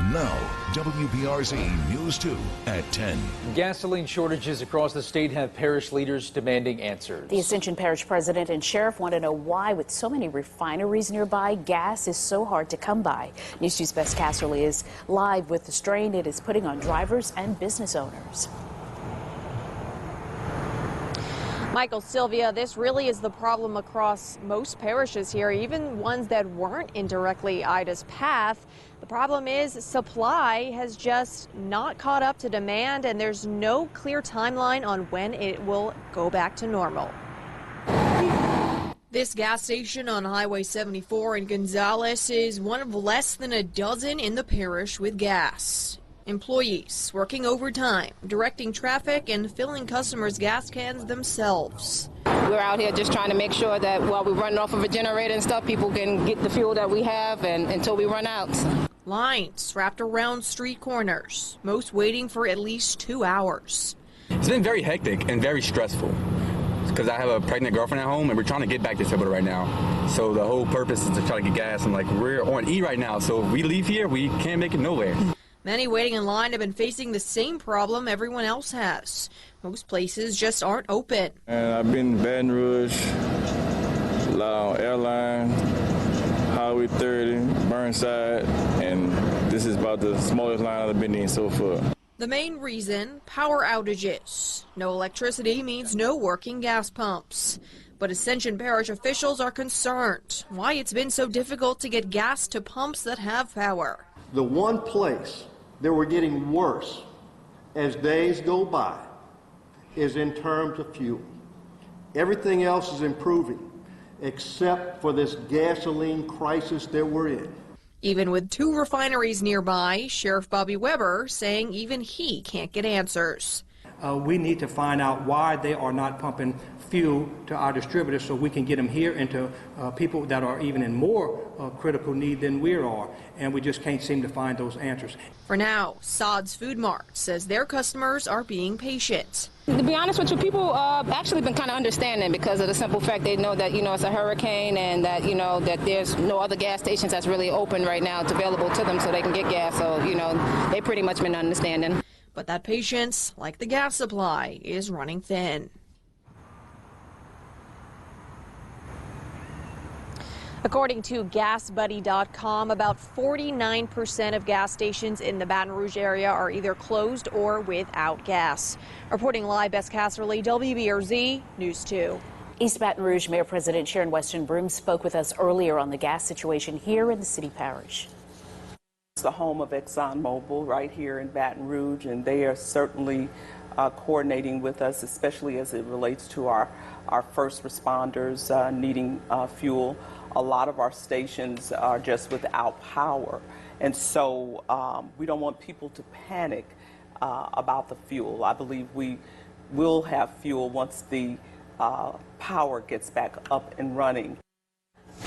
Now, WBRZ News 2 at 10. Gasoline shortages across the state have parish leaders demanding answers. The Ascension Parish president and sheriff want to know why, with so many refineries nearby, gas is so hard to come by. News 2's Bess Casserly is live with the strain it is putting on drivers and business owners. Michael, Sylvia, this really is the problem across most parishes here, even ones that weren't in directly Ida's path. The problem is supply has just not caught up to demand, and there's no clear timeline on when it will go back to normal. This gas station on Highway 74 in Gonzales is one of less than a dozen in the parish with gas. Employees working overtime, directing traffic and filling customers' gas cans themselves. We're out here just trying to make sure that while we're running off of a generator and stuff, people can get the fuel that we have and until we run out. Lines wrapped around street corners, most waiting for at least 2 hours. It's been very hectic and very stressful because I have a pregnant girlfriend at home and we're trying to get back to Silver right now. So the whole purpose is to try to get gas, and like we're on E right now, so if we leave here, we can't make it nowhere. Many waiting in line have been facing the same problem everyone else has. Most places just aren't open. And I've been to Baton Rouge, Airline, Highway 30, Burnside, and this is about the smallest line I've been in so far. The main reason, power outages. No electricity means no working gas pumps. But Ascension Parish officials are concerned why it's been so difficult to get gas to pumps that have power. The one place that we're getting worse as days go by is in terms of fuel. Everything else is improving except for this gasoline crisis that we're in. Even with 2 refineries nearby, Sheriff Bobby Weber saying even he can't get answers. We need to find out why they are not pumping fuel to our distributors so we can get them here into people that are even in more critical need than we are, and we just can't seem to find those answers. For now, Sod's Food Mart says their customers are being patient. To be honest with you, people actually been kind of understanding because of the simple fact they know that, it's a hurricane and that, that there's no other gas stations that's really open right now. It's available to them so they can get gas. So, they pretty much been understanding. But that patience, like the gas supply, is running thin. According to GasBuddy.com, about 49% of gas stations in the Baton Rouge area are either closed or without gas. Reporting live, Bess Casserly, WBRZ News 2. East Baton Rouge Mayor President Sharon Weston Broome spoke with us earlier on the gas situation here in the city parish. It's the home of ExxonMobil right here in Baton Rouge, and they are certainly coordinating with us, especially as it relates to our first responders needing fuel. A lot of our stations are just without power, and so we don't want people to panic about the fuel. I believe we will have fuel once the power gets back up and running.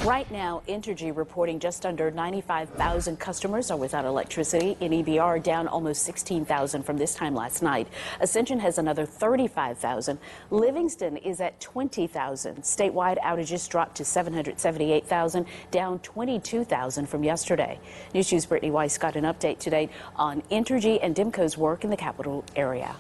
Right now, Entergy reporting just under 95,000 customers are without electricity. In EBR, down almost 16,000 from this time last night. Ascension has another 35,000. Livingston is at 20,000. Statewide outages dropped to 778,000, down 22,000 from yesterday. News 2's Brittany Weiss got an update today on Entergy and DEMCO's work in the capital area.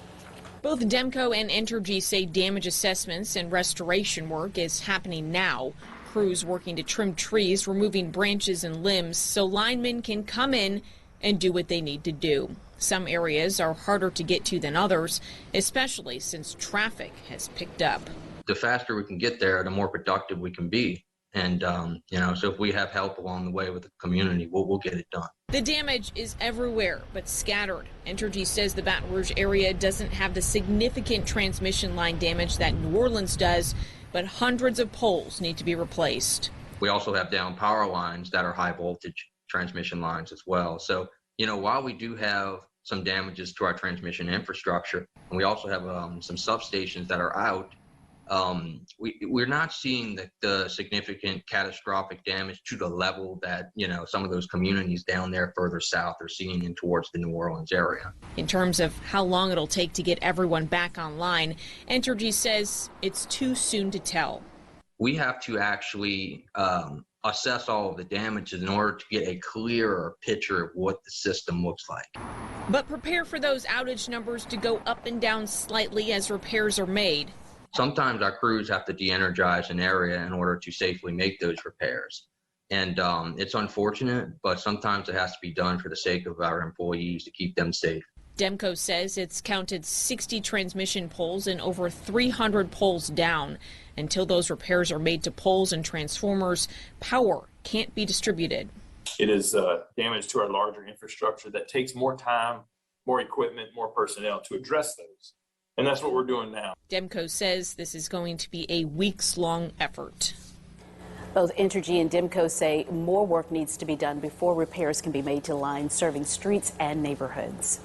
Both DEMCO and Entergy say damage assessments and restoration work is happening now. Crews working to trim trees, removing branches and limbs so linemen can come in and do what they need to do. Some areas are harder to get to than others, especially since traffic has picked up. The faster we can get there, the more productive we can be. And, so if we have help along the way with the community, we'll get it done. The damage is everywhere, but scattered. Entergy says the Baton Rouge area doesn't have the significant transmission line damage that New Orleans does, but hundreds of poles need to be replaced. We also have down power lines that are high voltage transmission lines as well. So, while we do have some damages to our transmission infrastructure, and we also have some substations that are out, we're not seeing the significant catastrophic damage to the level that, some of those communities down there further south are seeing in towards the New Orleans area. In terms of how long it'll take to get everyone back online, Entergy says it's too soon to tell. We have to actually assess all of the damages in order to get a clearer picture of what the system looks like. But prepare for those outage numbers to go up and down slightly as repairs are made. Sometimes our crews have to de-energize an area in order to safely make those repairs. And it's unfortunate, but sometimes it has to be done for the sake of our employees to keep them safe. DEMCO says it's counted 60 transmission poles and over 300 poles down. Until those repairs are made to poles and transformers, power can't be distributed. It is damage to our larger infrastructure that takes more time, more equipment, more personnel to address those. And that's what we're doing now. DEMCO says this is going to be a weeks-long effort. Both Entergy and DEMCO say more work needs to be done before repairs can be made to lines serving streets and neighborhoods.